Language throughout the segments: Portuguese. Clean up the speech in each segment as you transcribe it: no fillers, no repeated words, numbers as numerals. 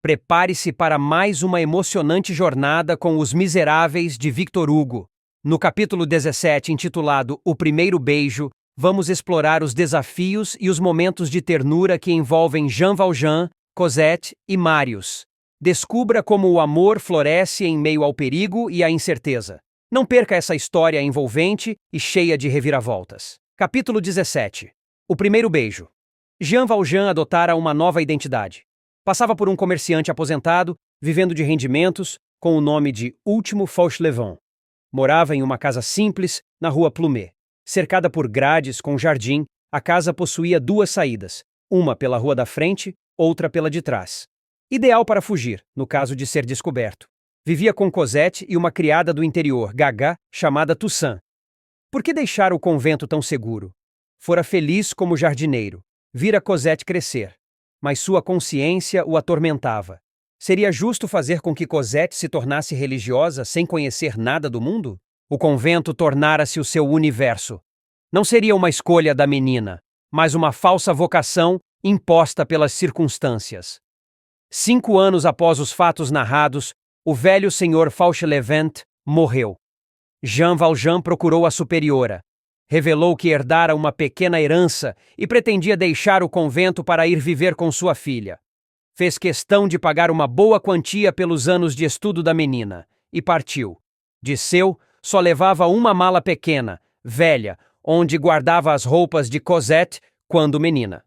Prepare-se para mais uma emocionante jornada com Os Miseráveis de Victor Hugo. No capítulo 17, intitulado O Primeiro Beijo, vamos explorar os desafios e os momentos de ternura que envolvem Jean Valjean, Cosette e Marius. Descubra como o amor floresce em meio ao perigo e à incerteza. Não perca essa história envolvente e cheia de reviravoltas. Capítulo 17. O Primeiro Beijo. Jean Valjean adotara uma nova identidade. Passava por um comerciante aposentado, vivendo de rendimentos, com o nome de Último Fauchelevent. Morava em uma casa simples, na rua Plumet. Cercada por grades com jardim, a casa possuía duas saídas, uma pela rua da frente, outra pela de trás. Ideal para fugir, no caso de ser descoberto. Vivia com Cosette e uma criada do interior, Gaga, chamada Toussaint. Por que deixar o convento tão seguro? Fora feliz como jardineiro. Vira Cosette crescer. Mas sua consciência o atormentava. Seria justo fazer com que Cosette se tornasse religiosa sem conhecer nada do mundo? O convento tornara-se o seu universo. Não seria uma escolha da menina, mas uma falsa vocação imposta pelas circunstâncias. 5 anos após os fatos narrados, o velho senhor Fauchelevent morreu. Jean Valjean procurou a superiora. Revelou que herdara uma pequena herança e pretendia deixar o convento para ir viver com sua filha. Fez questão de pagar uma boa quantia pelos anos de estudo da menina e partiu. De seu, só levava uma mala pequena, velha, onde guardava as roupas de Cosette quando menina.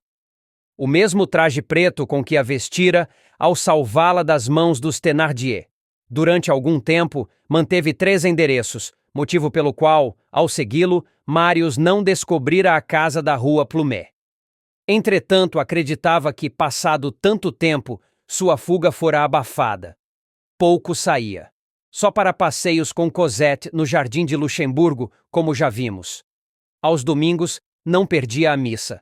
O mesmo traje preto com que a vestira ao salvá-la das mãos dos Thénardier. Durante algum tempo, manteve 3 endereços, motivo pelo qual, ao segui-lo, Marius não descobrira a casa da rua Plumet. Entretanto, acreditava que, passado tanto tempo, sua fuga fora abafada. Pouco saía. Só para passeios com Cosette no Jardim de Luxemburgo, como já vimos. Aos domingos, não perdia a missa.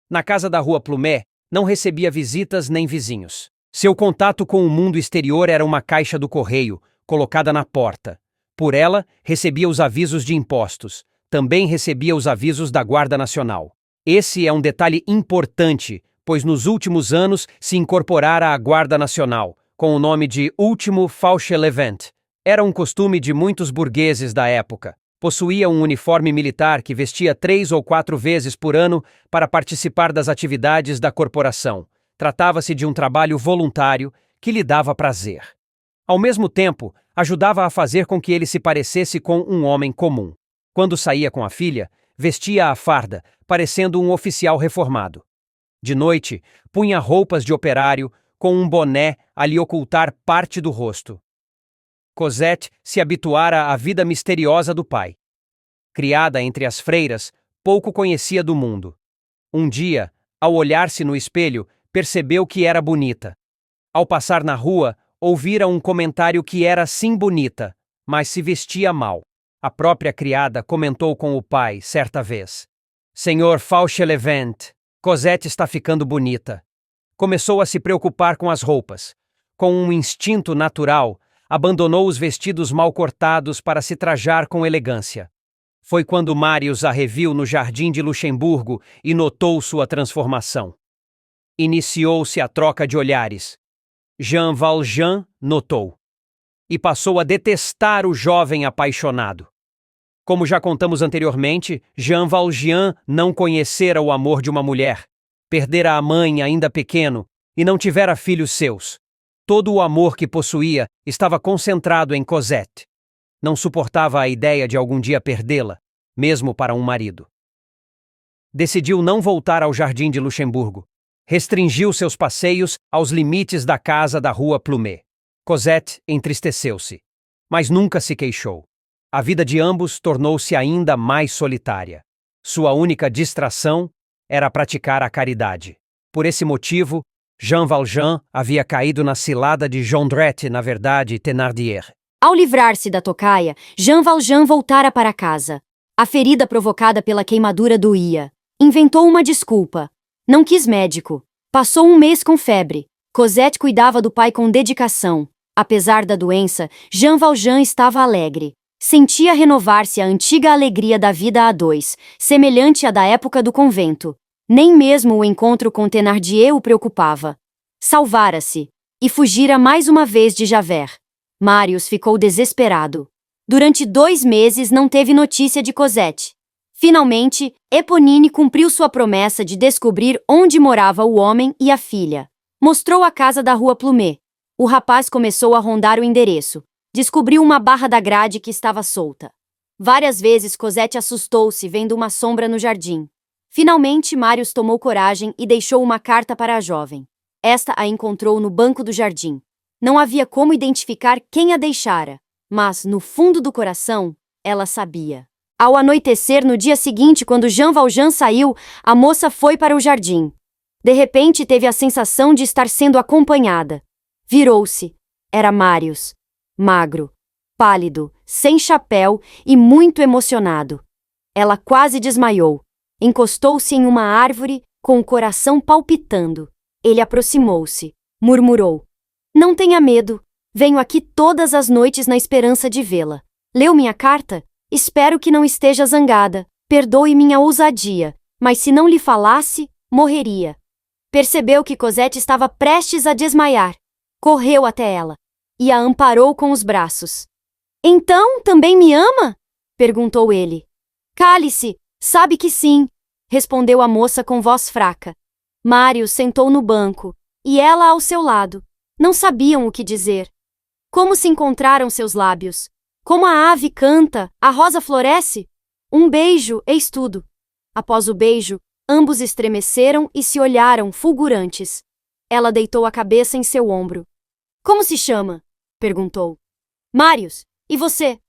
Na casa da rua Plumet, não recebia visitas nem vizinhos. Seu contato com o mundo exterior era uma caixa do correio, colocada na porta. Por ela, recebia os avisos de impostos. Também recebia os avisos da Guarda Nacional. Esse é um detalhe importante, pois nos últimos anos se incorporara à Guarda Nacional, com o nome de Último Fauchelevent. Era um costume de muitos burgueses da época. Possuía um uniforme militar que vestia 3 ou 4 vezes por ano para participar das atividades da corporação. Tratava-se de um trabalho voluntário que lhe dava prazer. Ao mesmo tempo, ajudava a fazer com que ele se parecesse com um homem comum. Quando saía com a filha, vestia a farda, parecendo um oficial reformado. De noite, punha roupas de operário, com um boné a lhe ocultar parte do rosto. Cosette se habituara à vida misteriosa do pai. Criada entre as freiras, pouco conhecia do mundo. Um dia, ao olhar-se no espelho, percebeu que era bonita. Ao passar na rua, ouvira um comentário que era sim bonita, mas se vestia mal. A própria criada comentou com o pai, certa vez: Senhor Fauchelevent, Cosette está ficando bonita. Começou a se preocupar com as roupas. Com um instinto natural, abandonou os vestidos mal cortados para se trajar com elegância. Foi quando Marius a reviu no Jardim de Luxemburgo e notou sua transformação. Iniciou-se a troca de olhares. Jean Valjean notou. E passou a detestar o jovem apaixonado. Como já contamos anteriormente, Jean Valjean não conhecera o amor de uma mulher. Perdera a mãe ainda pequeno e não tivera filhos seus. Todo o amor que possuía estava concentrado em Cosette. Não suportava a ideia de algum dia perdê-la, mesmo para um marido. Decidiu não voltar ao Jardim de Luxemburgo. Restringiu seus passeios aos limites da casa da rua Plumet. Cosette entristeceu-se, mas nunca se queixou. A vida de ambos tornou-se ainda mais solitária. Sua única distração era praticar a caridade. Por esse motivo, Jean Valjean havia caído na cilada de Jondrette, na verdade, Thénardier. Ao livrar-se da tocaia, Jean Valjean voltara para casa. A ferida provocada pela queimadura doía. Inventou uma desculpa. Não quis médico. Passou 1 mês com febre. Cosette cuidava do pai com dedicação. Apesar da doença, Jean Valjean estava alegre. Sentia renovar-se a antiga alegria da vida a dois, semelhante à da época do convento. Nem mesmo o encontro com Thénardier o preocupava. Salvara-se. e fugira mais uma vez de Javert. Marius ficou desesperado. Durante 2 meses não teve notícia de Cosette. Finalmente, Éponine cumpriu sua promessa de descobrir onde morava o homem e a filha. Mostrou a casa da rua Plumet. O rapaz começou a rondar o endereço. Descobriu uma barra da grade que estava solta. Várias vezes Cosette assustou-se vendo uma sombra no jardim. Finalmente, Marius tomou coragem e deixou uma carta para a jovem. Esta a encontrou no banco do jardim. Não havia como identificar quem a deixara, mas, no fundo do coração, ela sabia. Ao anoitecer, no dia seguinte, quando Jean Valjean saiu, a moça foi para o jardim. De repente, teve a sensação de estar sendo acompanhada. Virou-se. Era Marius. Magro, pálido, sem chapéu e muito emocionado. Ela quase desmaiou. Encostou-se em uma árvore, com o coração palpitando. Ele aproximou-se. Murmurou: "Não tenha medo. Venho aqui todas as noites na esperança de vê-la. Leu minha carta? Espero que não esteja zangada. Perdoe minha ousadia, mas se não lhe falasse, morreria." Percebeu que Cosette estava prestes a desmaiar. Correu até ela e a amparou com os braços. "Então, também me ama?" perguntou ele. "Cale-se, sabe que sim", respondeu a moça com voz fraca. Marius sentou no banco, e ela ao seu lado. Não sabiam o que dizer. Como se encontraram seus lábios? Como a ave canta, a rosa floresce? Um beijo, eis tudo. Após o beijo, ambos estremeceram e se olharam fulgurantes. Ela deitou a cabeça em seu ombro. "Como se chama?" perguntou. "Marius. E você?"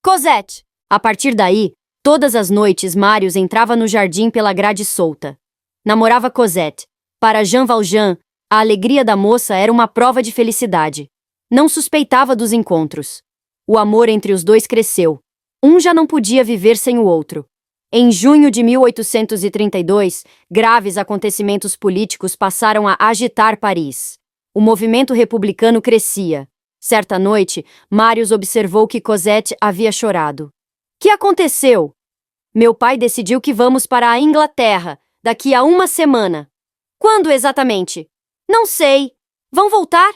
"Cosette." A partir daí, todas as noites Marius entrava no jardim pela grade solta. Namorava Cosette. Para Jean Valjean, a alegria da moça era uma prova de felicidade. Não suspeitava dos encontros. O amor entre os dois cresceu. Um já não podia viver sem o outro. Em junho de 1832, graves acontecimentos políticos passaram a agitar Paris. O movimento republicano crescia. Certa noite, Marius observou que Cosette havia chorado. "Que aconteceu?" "Meu pai decidiu que vamos para a Inglaterra, daqui a 1 semana." "Quando exatamente?" "Não sei." "Vão voltar?"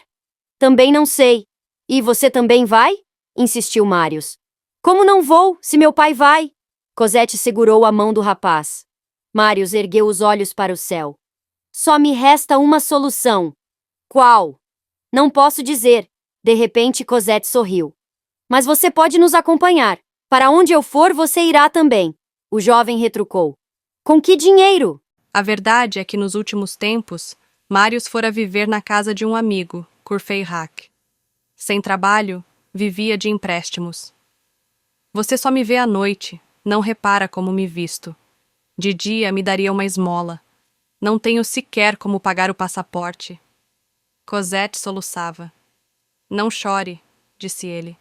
"Também não sei." "E você também vai?" insistiu Marius. "Como não vou, se meu pai vai?" Cosette segurou a mão do rapaz. Marius ergueu os olhos para o céu. "Só me resta uma solução." "Qual?" "Não posso dizer." De repente, Cosette sorriu. "Mas você pode nos acompanhar. Para onde eu for, você irá também." O jovem retrucou. "Com que dinheiro?" A verdade é que nos últimos tempos, Marius fora viver na casa de um amigo, Courfeyrac. Sem trabalho, vivia de empréstimos. "Você só me vê à noite, não repara como me visto. De dia me daria uma esmola. Não tenho sequer como pagar o passaporte." Cosette soluçava. "Não chore", disse ele.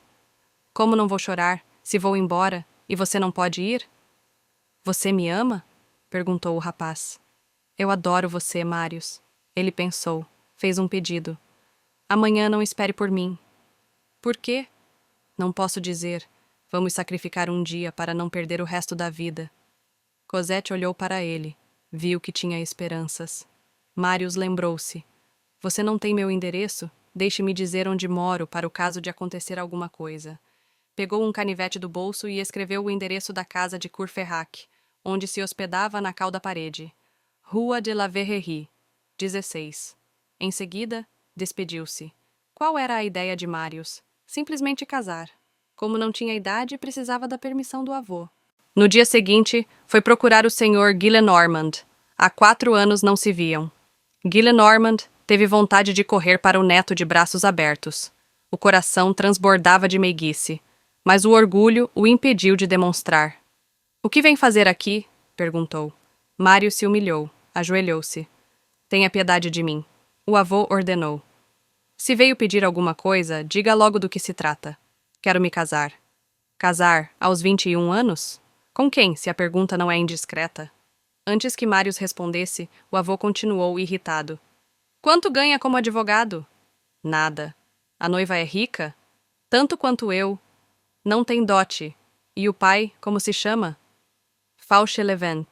"Como não vou chorar, se vou embora e você não pode ir?" "Você me ama?" perguntou o rapaz. "Eu adoro você, Marius." Ele pensou, fez um pedido. "Amanhã não espere por mim." "Por quê?" "Não posso dizer. Vamos sacrificar um dia para não perder o resto da vida." Cosette olhou para ele. Viu que tinha esperanças. Marius lembrou-se. "Você não tem meu endereço? Deixe-me dizer onde moro para o caso de acontecer alguma coisa." Pegou um canivete do bolso e escreveu o endereço da casa de Courfeyrac, onde se hospedava na cauda parede. Rua de la Verrerie, 16. Em seguida, despediu-se. Qual era a ideia de Marius? Simplesmente casar. Como não tinha idade, precisava da permissão do avô. No dia seguinte, foi procurar o Sr. Gillenormand. Há 4 anos não se viam. Gillenormand teve vontade de correr para o neto de braços abertos. O coração transbordava de meiguice, mas o orgulho o impediu de demonstrar. "O que vem fazer aqui?" perguntou. Mário se humilhou, ajoelhou-se. "Tenha piedade de mim." O avô ordenou. "Se veio pedir alguma coisa, diga logo do que se trata." "Quero me casar." "Casar aos 21 anos? Com quem, se a pergunta não é indiscreta?" Antes que Marius respondesse, o avô continuou irritado. "Quanto ganha como advogado?" "Nada." "A noiva é rica?" "Tanto quanto eu." "Não tem dote." "E o pai, como se chama?" "Fauchelevent."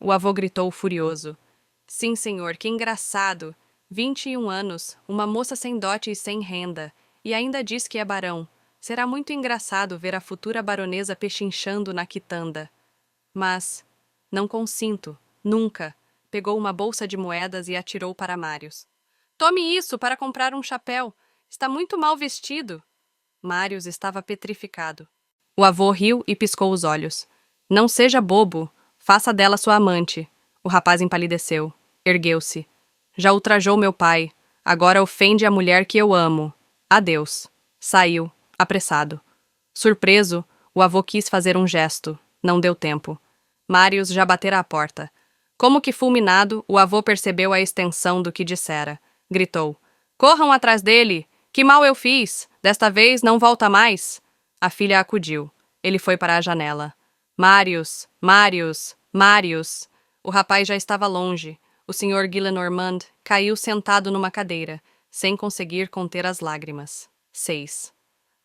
O avô gritou furioso. "Sim, senhor, que engraçado. 21 anos, uma moça sem dote e sem renda, e ainda diz que é barão. Será muito engraçado ver a futura baronesa pechinchando na quitanda. Mas não consinto, nunca. Pegou uma bolsa de moedas e atirou para Marius. Tome isso para comprar um chapéu. Está muito mal vestido. Marius estava petrificado. O avô riu e piscou os olhos. Não seja bobo. Faça dela sua amante. O rapaz empalideceu. Ergueu-se. Já ultrajou meu pai. Agora ofende a mulher que eu amo. Adeus. Saiu, apressado. Surpreso, o avô quis fazer um gesto. Não deu tempo. Marius já batera à porta. Como que fulminado, o avô percebeu a extensão do que dissera. Gritou. Corram atrás dele! Que mal eu fiz! Desta vez não volta mais! A filha acudiu. Ele foi para a janela. Marius! Marius! Marius! O rapaz já estava longe. O Sr. Gillenormand caiu sentado numa cadeira, sem conseguir conter as lágrimas. 6.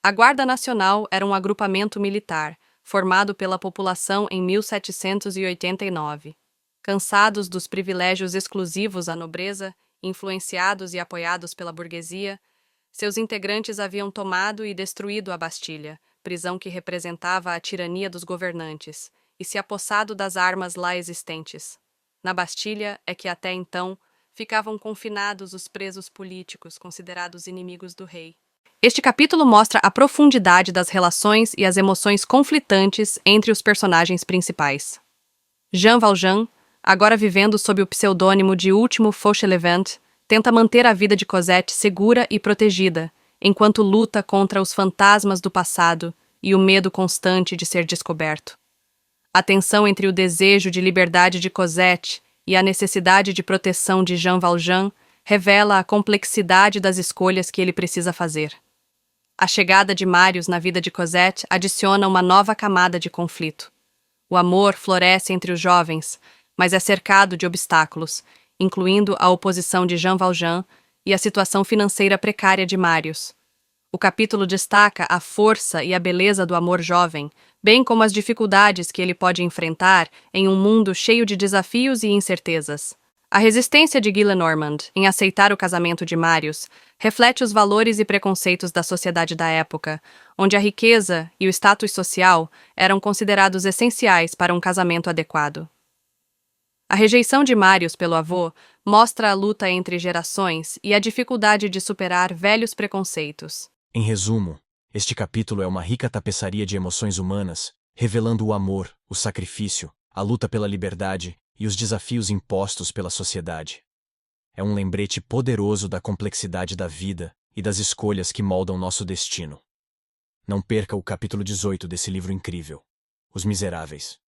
A Guarda Nacional era um agrupamento militar, formado pela população em 1789. Cansados dos privilégios exclusivos à nobreza, influenciados e apoiados pela burguesia, seus integrantes haviam tomado e destruído a Bastilha, prisão que representava a tirania dos governantes, e se apossado das armas lá existentes. Na Bastilha é que até então ficavam confinados os presos políticos considerados inimigos do rei. Este capítulo mostra a profundidade das relações e as emoções conflitantes entre os personagens principais. Jean Valjean, agora vivendo sob o pseudônimo de Último Fauchelevent, tenta manter a vida de Cosette segura e protegida, enquanto luta contra os fantasmas do passado e o medo constante de ser descoberto. A tensão entre o desejo de liberdade de Cosette e a necessidade de proteção de Jean Valjean revela a complexidade das escolhas que ele precisa fazer. A chegada de Marius na vida de Cosette adiciona uma nova camada de conflito. O amor floresce entre os jovens, mas é cercado de obstáculos, incluindo a oposição de Jean Valjean e a situação financeira precária de Marius. O capítulo destaca a força e a beleza do amor jovem, bem como as dificuldades que ele pode enfrentar em um mundo cheio de desafios e incertezas. A resistência de Gillenormand em aceitar o casamento de Marius reflete os valores e preconceitos da sociedade da época, onde a riqueza e o status social eram considerados essenciais para um casamento adequado. A rejeição de Marius pelo avô mostra a luta entre gerações e a dificuldade de superar velhos preconceitos. Em resumo, este capítulo é uma rica tapeçaria de emoções humanas, revelando o amor, o sacrifício, a luta pela liberdade e os desafios impostos pela sociedade. É um lembrete poderoso da complexidade da vida e das escolhas que moldam nosso destino. Não perca o capítulo 18 desse livro incrível, Os Miseráveis.